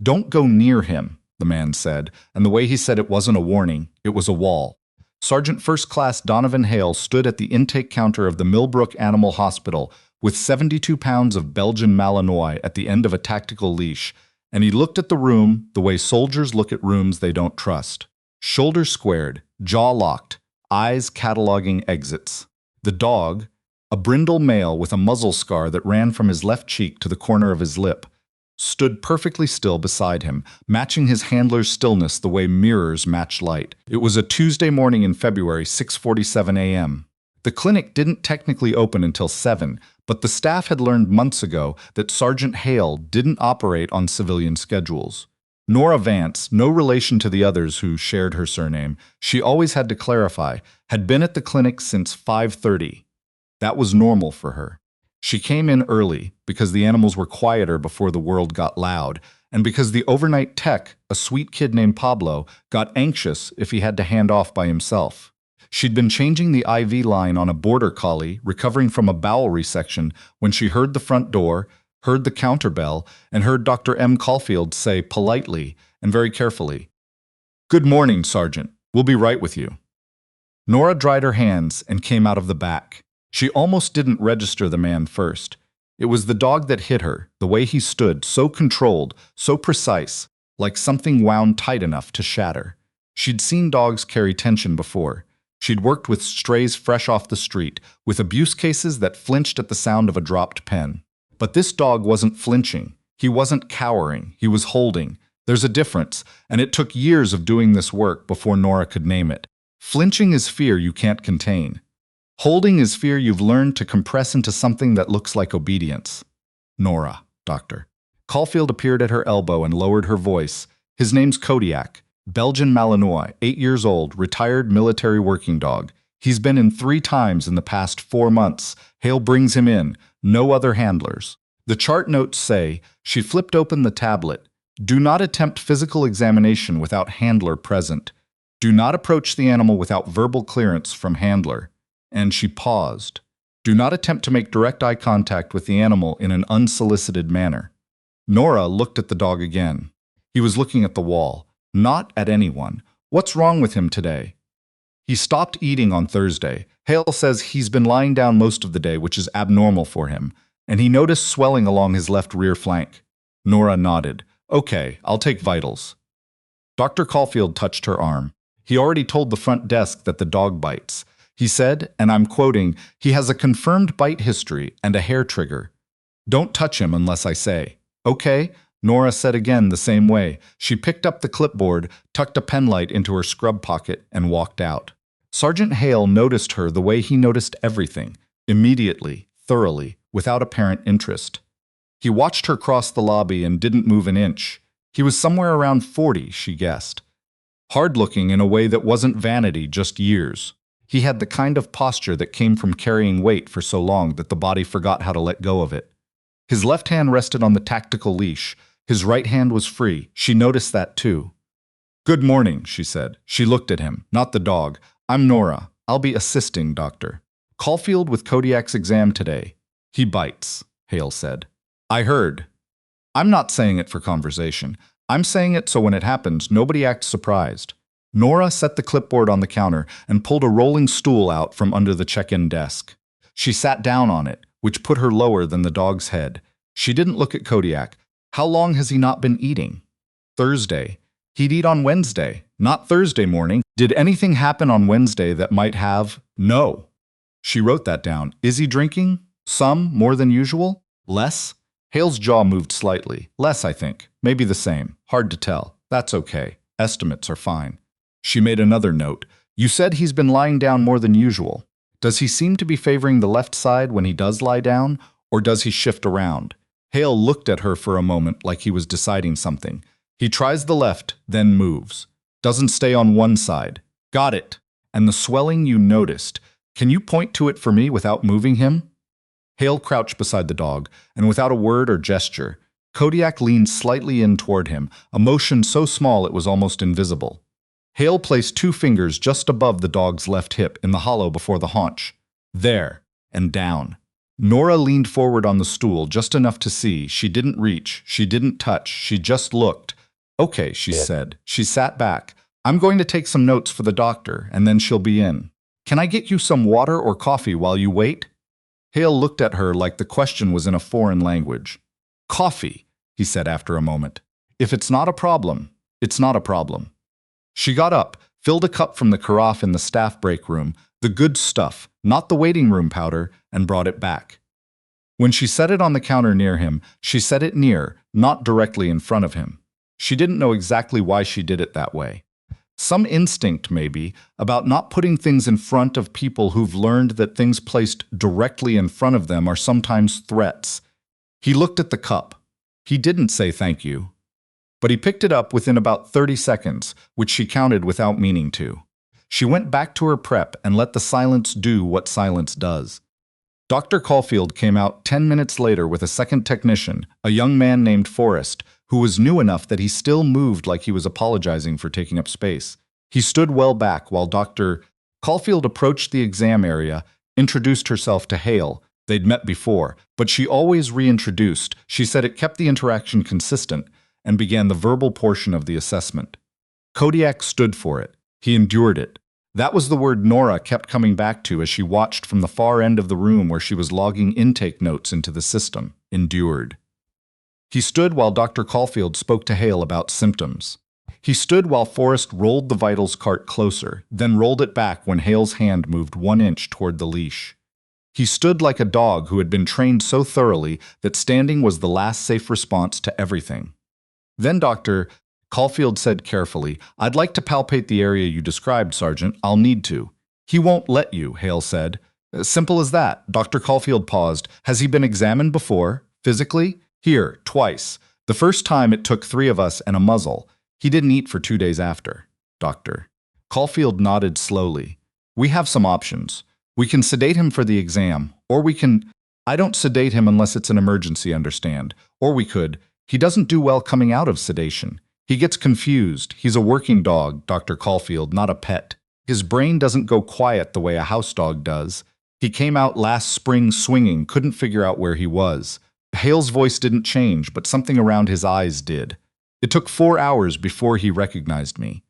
"Don't go near him," the man said, and the way he said it wasn't a warning, it was a wall. Sergeant First Class Donovan Hale stood at the intake counter of the Millbrook Animal Hospital with 72 pounds of Belgian Malinois at the end of a tactical leash, and he looked at the room the way soldiers look at rooms they don't trust. Shoulders squared, jaw locked, eyes cataloging exits. The dog, a brindle male with a muzzle scar that ran from his left cheek to the corner of his lip, stood perfectly still beside him, matching his handler's stillness the way mirrors match light. It was a Tuesday morning in February, 6:47 a.m. The clinic didn't technically open until 7, but the staff had learned months ago that Sergeant Hale didn't operate on civilian schedules. Norah Vance, no relation to the others who shared her surname, she always had to clarify, had been at the clinic since 5:30. That was normal for her. She came in early because the animals were quieter before the world got loud, and because the overnight tech, a sweet kid named Pablo, got anxious if he had to hand off by himself. She'd been changing the IV line on a border collie, recovering from a bowel resection, when she heard the front door, heard the counter bell, and heard Dr. M. Caulfield say politely and very carefully, "Good morning, Sergeant. We'll be right with you." Norah dried her hands and came out of the back. She almost didn't register the man first. It was the dog that hit her, the way he stood, so controlled, so precise, like something wound tight enough to shatter. She'd seen dogs carry tension before. She'd worked with strays fresh off the street, with abuse cases that flinched at the sound of a dropped pen. But this dog wasn't flinching. He wasn't cowering. He was holding. There's a difference, and it took years of doing this work before Norah could name it. Flinching is fear you can't contain. Holding is fear you've learned to compress into something that looks like obedience. "Norah, doctor." Caulfield appeared at her elbow and lowered her voice. "His name's Kodiak. Belgian Malinois, 8 years old, retired military working dog. He's been in 3 times in the past 4 months. Hale brings him in. No other handlers." The chart notes say, she flipped open the tablet. "Do not attempt physical examination without handler present. Do not approach the animal without verbal clearance from handler." And she paused. "Do not attempt to make direct eye contact with the animal in an unsolicited manner." Norah looked at the dog again. He was looking at the wall, not at anyone. "What's wrong with him today?" "He stopped eating on Thursday. Hale says he's been lying down most of the day, which is abnormal for him, and he noticed swelling along his left rear flank." Norah nodded. "Okay, I'll take vitals." Dr. Caulfield touched her arm. "He already told the front desk that the dog bites. He said, and I'm quoting, he has a confirmed bite history and a hair trigger. Don't touch him unless I say." "Okay," Norah said again the same way. She picked up the clipboard, tucked a penlight into her scrub pocket, and walked out. Sergeant Hale noticed her the way he noticed everything, immediately, thoroughly, without apparent interest. He watched her cross the lobby and didn't move an inch. He was somewhere around 40, she guessed. Hard-looking in a way that wasn't vanity, just years. He had the kind of posture that came from carrying weight for so long that the body forgot how to let go of it. His left hand rested on the tactical leash. His right hand was free. She noticed that too. "Good morning," she said. She looked at him, not the dog. "I'm Norah. I'll be assisting, doctor. Caulfield with Kodiak's exam today. He bites," Hale said. "I heard." "I'm not saying it for conversation. I'm saying it so when it happens, nobody acts surprised." Norah set the clipboard on the counter and pulled a rolling stool out from under the check-in desk. She sat down on it, which put her lower than the dog's head. She didn't look at Kodiak. "How long has he not been eating?" "Thursday. He'd eat on Wednesday, not Thursday morning. Did anything happen on Wednesday that might have?" "No." She wrote that down. "Is he drinking? Some, more than usual? Less?" Hale's jaw moved slightly. "Less, I think. Maybe the same. Hard to tell. That's okay. Estimates are fine." She made another note. "You said he's been lying down more than usual. Does he seem to be favoring the left side when he does lie down, or does he shift around?" Hale looked at her for a moment like he was deciding something. "He tries the left, then moves. Doesn't stay on one side." "Got it. And the swelling you noticed. Can you point to it for me without moving him?" Hale crouched beside the dog, and without a word or gesture, Kodiak leaned slightly in toward him, a motion so small it was almost invisible. Hale placed 2 fingers just above the dog's left hip in the hollow before the haunch. "There," and down. Norah leaned forward on the stool just enough to see. She didn't reach. She didn't touch. She just looked. Okay, she said. She sat back. I'm going to take some notes for the doctor, and then she'll be in. Can I get you some water or coffee while you wait? Hale looked at her like the question was in a foreign language. Coffee, he said after a moment. If it's not a problem, it's not a problem. She got up, filled a cup from the carafe in the staff break room, the good stuff, not the waiting room powder, and brought it back. When she set it on the counter near him, she set it near, not directly in front of him. She didn't know exactly why she did it that way. Some instinct, maybe, about not putting things in front of people who've learned that things placed directly in front of them are sometimes threats. He looked at the cup. He didn't say thank you. But he picked it up within about 30 seconds, which she counted without meaning to. She went back to her prep and let the silence do what silence does. Dr. Caulfield came out 10 minutes later with a second technician, a young man named Forrest, who was new enough that he still moved like he was apologizing for taking up space. He stood well back while Dr. Caulfield approached the exam area, introduced herself to Hale. They'd met before, but she always reintroduced. She said it kept the interaction consistent and began the verbal portion of the assessment. Kodiak stood for it. He endured it. That was the word Norah kept coming back to as she watched from the far end of the room where she was logging intake notes into the system. Endured. He stood while Dr. Caulfield spoke to Hale about symptoms. He stood while Forrest rolled the vitals cart closer, then rolled it back when Hale's hand moved 1 inch toward the leash. He stood like a dog who had been trained so thoroughly that standing was the last safe response to everything. Then Dr. Caulfield said carefully, I'd like to palpate the area you described, Sergeant. I'll need to. He won't let you, Hale said. Simple as that. Dr. Caulfield paused. Has he been examined before? Physically? Here, twice. The first time it took 3 of us and a muzzle. He didn't eat for 2 days after. Dr. Caulfield nodded slowly. We have some options. We can sedate him for the exam, or we can... I don't sedate him unless it's an emergency, understand. Or we could... He doesn't do well coming out of sedation. He gets confused. He's a working dog, Dr. Caulfield, not a pet. His brain doesn't go quiet the way a house dog does. He came out last spring swinging, couldn't figure out where he was. Hale's voice didn't change, but something around his eyes did. It took 4 hours before he recognized me.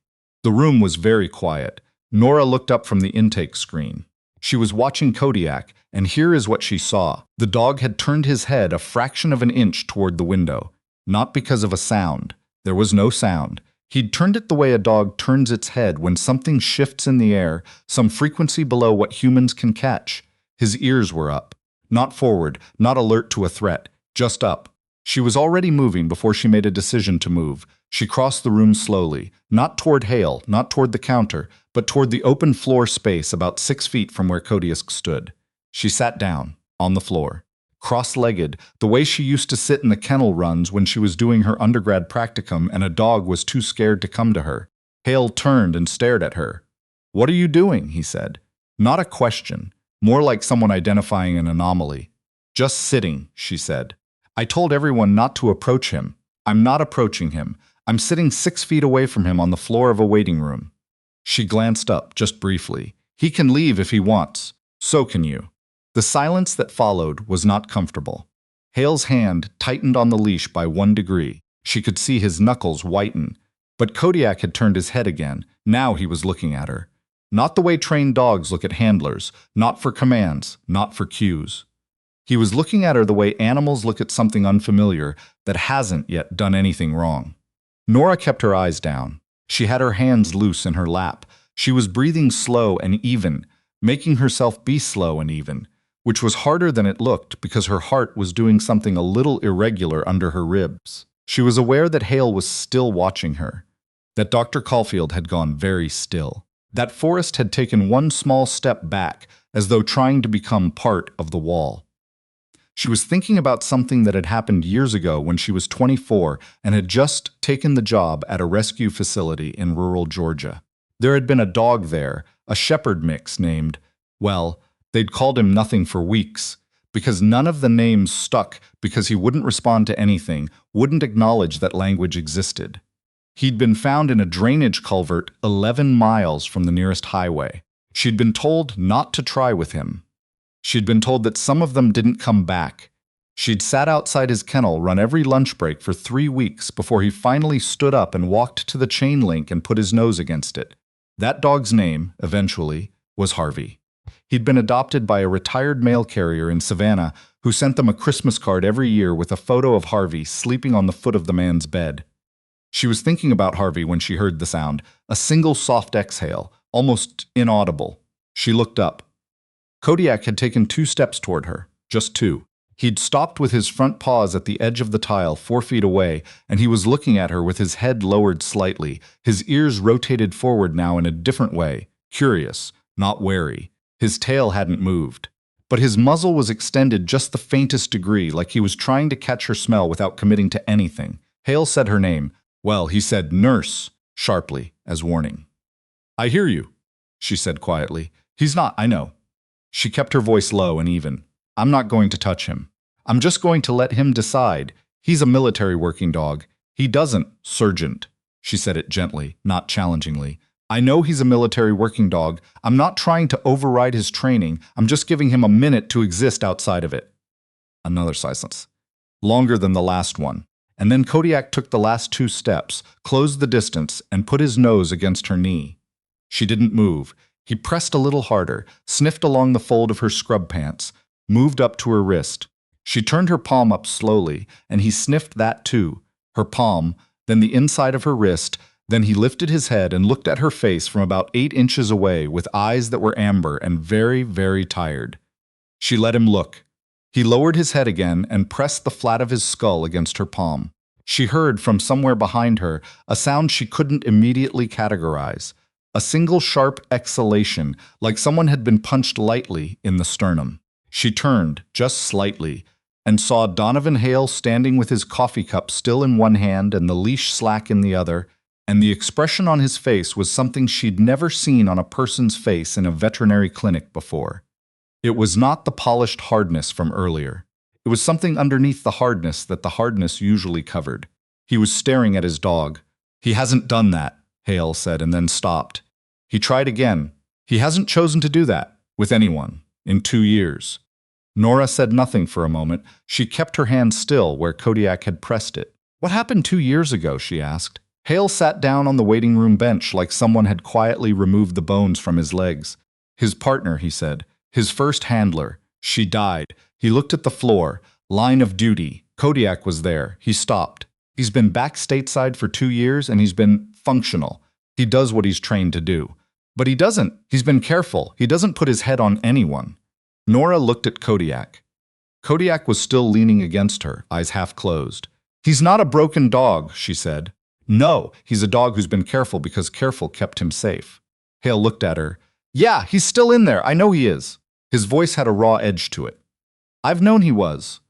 The room was very quiet. Norah looked up from the intake screen. She was watching Kodiak, and here is what she saw. The dog had turned his head a fraction of an inch toward the window. Not because of a sound. There was no sound. He'd turned it the way a dog turns its head when something shifts in the air, some frequency below what humans can catch. His ears were up. Not forward, not alert to a threat, just up. She was already moving before she made a decision to move. She crossed the room slowly, not toward Hale, not toward the counter, but toward the open floor space about 6 feet from where Kodiak stood. She sat down, on the floor. Cross-legged, the way she used to sit in the kennel runs when she was doing her undergrad practicum and a dog was too scared to come to her. Hale turned and stared at her. What are you doing? He said. Not a question, more like someone identifying an anomaly. Just sitting, she said. I told everyone not to approach him. I'm not approaching him. I'm sitting 6 feet away from him on the floor of a waiting room. She glanced up, just briefly. He can leave if he wants. So can you. The silence that followed was not comfortable. Hale's hand tightened on the leash by 1 degree. She could see his knuckles whiten. But Kodiak had turned his head again. Now he was looking at her. Not the way trained dogs look at handlers. Not for commands. Not for cues. He was looking at her the way animals look at something unfamiliar that hasn't yet done anything wrong. Norah kept her eyes down. She had her hands loose in her lap. She was breathing slow and even, making herself be slow and even, which was harder than it looked because her heart was doing something a little irregular under her ribs. She was aware that Hale was still watching her, that Dr. Caulfield had gone very still, that Forrest had taken 1 small step back as though trying to become part of the wall. She was thinking about something that had happened years ago when she was 24 and had just taken the job at a rescue facility in rural Georgia. There had been a dog there, a shepherd mix named, well, they'd called him nothing for weeks, because none of the names stuck because he wouldn't respond to anything, wouldn't acknowledge that language existed. He'd been found in a drainage culvert 11 miles from the nearest highway. She'd been told not to try with him. She'd been told that some of them didn't come back. She'd sat outside his kennel, run every lunch break for 3 weeks before he finally stood up and walked to the chain link and put his nose against it. That dog's name, eventually, was Harvey. He'd been adopted by a retired mail carrier in Savannah who sent them a Christmas card every year with a photo of Harvey sleeping on the foot of the man's bed. She was thinking about Harvey when she heard the sound, a single soft exhale, almost inaudible. She looked up. Kodiak had taken 2 steps toward her, just 2. He'd stopped with his front paws at the edge of the tile 4 feet away, and he was looking at her with his head lowered slightly, his ears rotated forward now in a different way, curious, not wary. His tail hadn't moved. But his muzzle was extended just the faintest degree, like he was trying to catch her smell without committing to anything. Hale said her name. Well, he said nurse, sharply, as warning. I hear you, she said quietly. He's not, I know. She kept her voice low and even. I'm not going to touch him. I'm just going to let him decide. He's a military working dog. He doesn't, Sergeant. She said it gently, not challengingly. I know he's a military working dog. I'm not trying to override his training. I'm just giving him a minute to exist outside of it. Another silence. Longer than the last one. And then Kodiak took the last 2 steps, closed the distance, and put his nose against her knee. She didn't move. He pressed a little harder, sniffed along the fold of her scrub pants, moved up to her wrist. She turned her palm up slowly, and he sniffed that too, her palm, then the inside of her wrist. Then he lifted his head and looked at her face from about 8 inches away with eyes that were amber and very, very tired. She let him look. He lowered his head again and pressed the flat of his skull against her palm. She heard from somewhere behind her a sound she couldn't immediately categorize, a single sharp exhalation, like someone had been punched lightly in the sternum. She turned, just slightly, and saw Donovan Hale standing with his coffee cup still in one hand and the leash slack in the other, and the expression on his face was something she'd never seen on a person's face in a veterinary clinic before. It was not the polished hardness from earlier. It was something underneath the hardness that the hardness usually covered. He was staring at his dog. He hasn't done that, Hale said, and then stopped. He tried again. He hasn't chosen to do that, with anyone, in 2 years. Norah said nothing for a moment. She kept her hand still where Kodiak had pressed it. What happened 2 years ago, she asked. Hale sat down on the waiting room bench like someone had quietly removed the bones from his legs. His partner, he said. His first handler. She died. He looked at the floor. Line of duty. Kodiak was there. He stopped. He's been back stateside for 2 years and he's been functional. He does what he's trained to do. But he doesn't. He's been careful. He doesn't put his head on anyone. Norah looked at Kodiak. Kodiak was still leaning against her, eyes half closed. He's not a broken dog, she said. No, he's a dog who's been careful because careful kept him safe. Hale looked at her. Yeah, he's still in there. I know he is. His voice had a raw edge to it. I've known he was.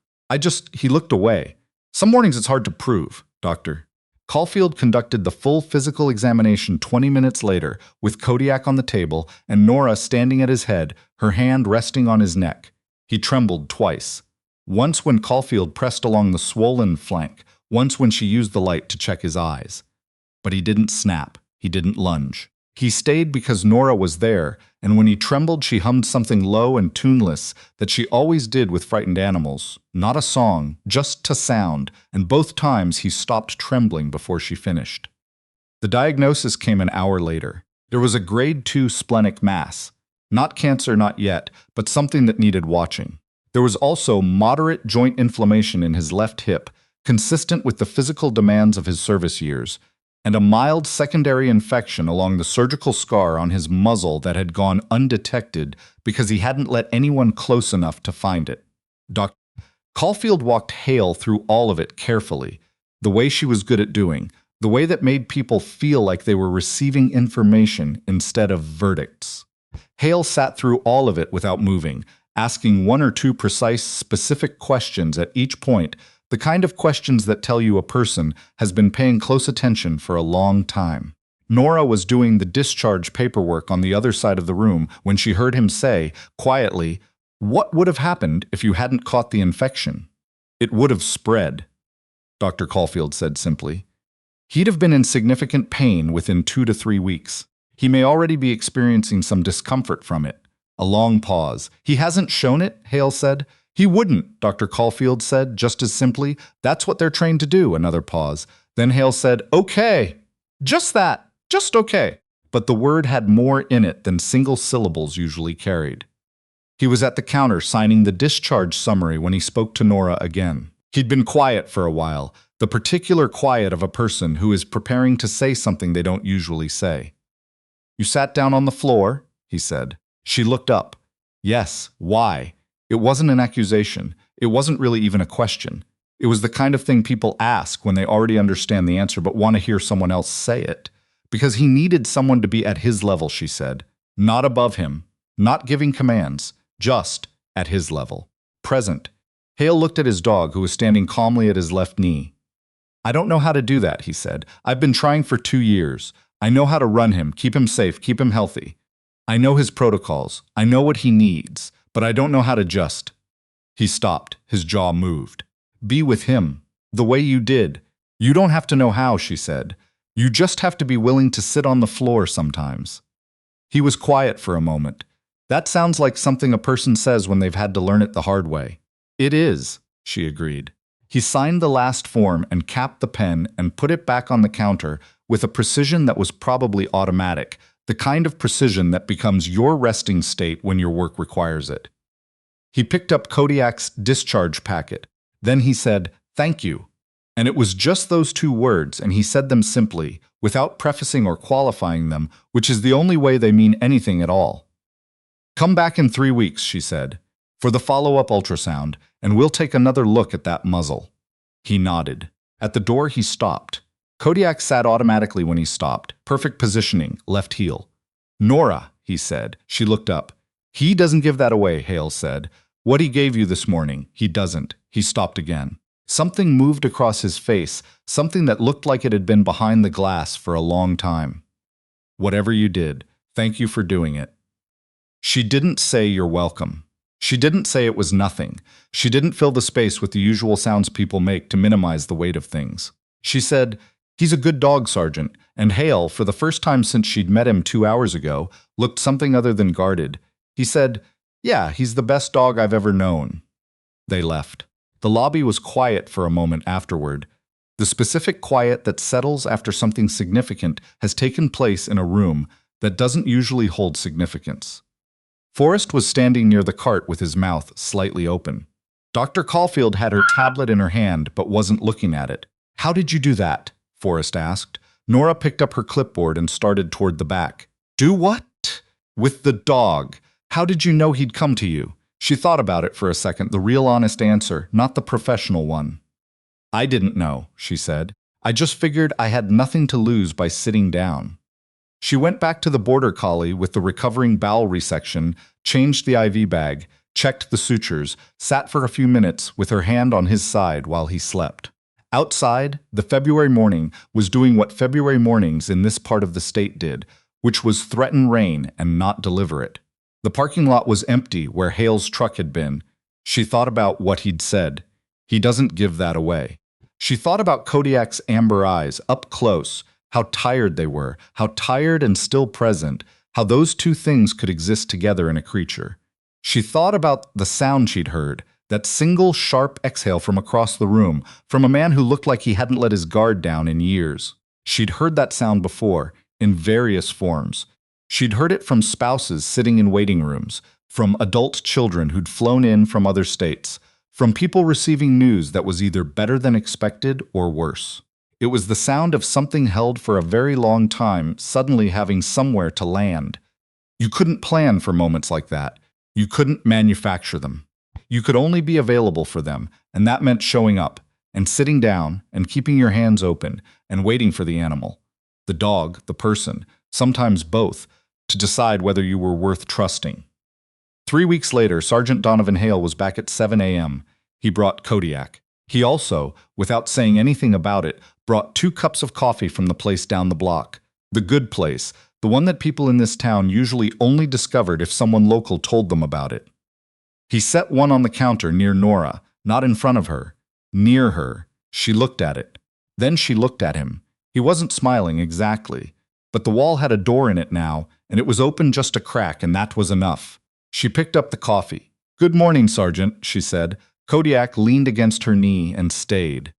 He looked away. Some mornings it's hard to prove, Doctor. Caulfield conducted the full physical examination 20 minutes later, with Kodiak on the table and Norah standing at his head, her hand resting on his neck. He trembled twice. Once when Caulfield pressed along the swollen flank, once when she used the light to check his eyes. But he didn't snap. He didn't lunge. He stayed because Norah was there, and when he trembled she hummed something low and tuneless that she always did with frightened animals. Not a song, just to sound, and both times he stopped trembling before she finished. The diagnosis came an hour later. There was a grade 2 splenic mass. Not cancer, not yet, but something that needed watching. There was also moderate joint inflammation in his left hip, consistent with the physical demands of his service years, and a mild secondary infection along the surgical scar on his muzzle that had gone undetected because he hadn't let anyone close enough to find it. Dr. Caulfield walked Hale through all of it carefully, the way she was good at doing, the way that made people feel like they were receiving information instead of verdicts. Hale sat through all of it without moving, asking 1 or 2 precise, specific questions at each point, the kind of questions that tell you a person has been paying close attention for a long time. Norah was doing the discharge paperwork on the other side of the room when she heard him say, quietly, "What would have happened if you hadn't caught the infection?" "It would have spread," Dr. Caulfield said simply. "He'd have been in significant pain within 2 to 3 weeks. He may already be experiencing some discomfort from it. A long pause. He hasn't shown it, Hale said. He wouldn't, Dr. Caulfield said, just as simply. That's what they're trained to do, another pause. Then Hale said, okay. Just that. Just okay. But the word had more in it than single syllables usually carried. He was at the counter signing the discharge summary when he spoke to Norah again. He'd been quiet for a while, the particular quiet of a person who is preparing to say something they don't usually say. You sat down on the floor, he said. She looked up. Yes, why? It wasn't an accusation. It wasn't really even a question. It was the kind of thing people ask when they already understand the answer but want to hear someone else say it. Because he needed someone to be at his level, she said. Not above him. Not giving commands. Just at his level. Present. Hale looked at his dog, who was standing calmly at his left knee. I don't know how to do that, he said. I've been trying for 2 years. I know how to run him, keep him safe, keep him healthy. I know his protocols. I know what he needs, but I don't know how to just. He stopped. His jaw moved. Be with him. The way you did. You don't have to know how, she said. You just have to be willing to sit on the floor sometimes. He was quiet for a moment. That sounds like something a person says when they've had to learn it the hard way. It is, she agreed. He signed the last form and capped the pen and put it back on the counter with a precision that was probably automatic, the kind of precision that becomes your resting state when your work requires it. He picked up Kodiak's discharge packet. Then he said, "Thank you." And it was just those 2 words, and he said them simply, without prefacing or qualifying them, which is the only way they mean anything at all. Come back in 3 weeks, she said, for the follow-up ultrasound, and we'll take another look at that muzzle. He nodded. At the door, he stopped. Kodiak sat automatically when he stopped. Perfect positioning, left heel. Norah, he said. She looked up. He doesn't give that away, Hale said. What he gave you this morning, he doesn't. He stopped again. Something moved across his face, something that looked like it had been behind the glass for a long time. Whatever you did, thank you for doing it. She didn't say you're welcome. She didn't say it was nothing. She didn't fill the space with the usual sounds people make to minimize the weight of things. She said, "He's a good dog, Sergeant," and Hale, for the first time since she'd met him 2 hours ago, looked something other than guarded. He said, "Yeah, he's the best dog I've ever known." They left. The lobby was quiet for a moment afterward. The specific quiet that settles after something significant has taken place in a room that doesn't usually hold significance. Forrest was standing near the cart with his mouth slightly open. Dr. Caulfield had her tablet in her hand but wasn't looking at it. "How did you do that?" Forrest asked. Norah picked up her clipboard and started toward the back. "Do what?" "With the dog. How did you know he'd come to you?" She thought about it for a second, the real honest answer, not the professional one. "I didn't know," she said. "I just figured I had nothing to lose by sitting down." She went back to the border collie with the recovering bowel resection, changed the IV bag, checked the sutures, sat for a few minutes with her hand on his side while he slept. Outside, the February morning was doing what February mornings in this part of the state did, which was threaten rain and not deliver it. The parking lot was empty where Hale's truck had been. She thought about what he'd said. He doesn't give that away. She thought about Kodiak's amber eyes, up close, how tired they were, how tired and still present, how those 2 things could exist together in a creature. She thought about the sound she'd heard, that single sharp exhale from across the room, from a man who looked like he hadn't let his guard down in years. She'd heard that sound before, in various forms. She'd heard it from spouses sitting in waiting rooms, from adult children who'd flown in from other states, from people receiving news that was either better than expected or worse. It was the sound of something held for a very long time suddenly having somewhere to land. You couldn't plan for moments like that. You couldn't manufacture them. You could only be available for them, and that meant showing up, and sitting down, and keeping your hands open, and waiting for the animal. The dog, the person, sometimes both, to decide whether you were worth trusting. 3 weeks later, Sergeant Donovan Hale was back at 7 a.m. He brought Kodiak. He also, without saying anything about it, brought 2 cups of coffee from the place down the block. The good place, the one that people in this town usually only discovered if someone local told them about it. He set one on the counter near Norah, not in front of her. Near her. She looked at it. Then she looked at him. He wasn't smiling exactly, but the wall had a door in it now, and it was open just a crack, and that was enough. She picked up the coffee. "Good morning, Sergeant," she said. Kodiak leaned against her knee and stayed.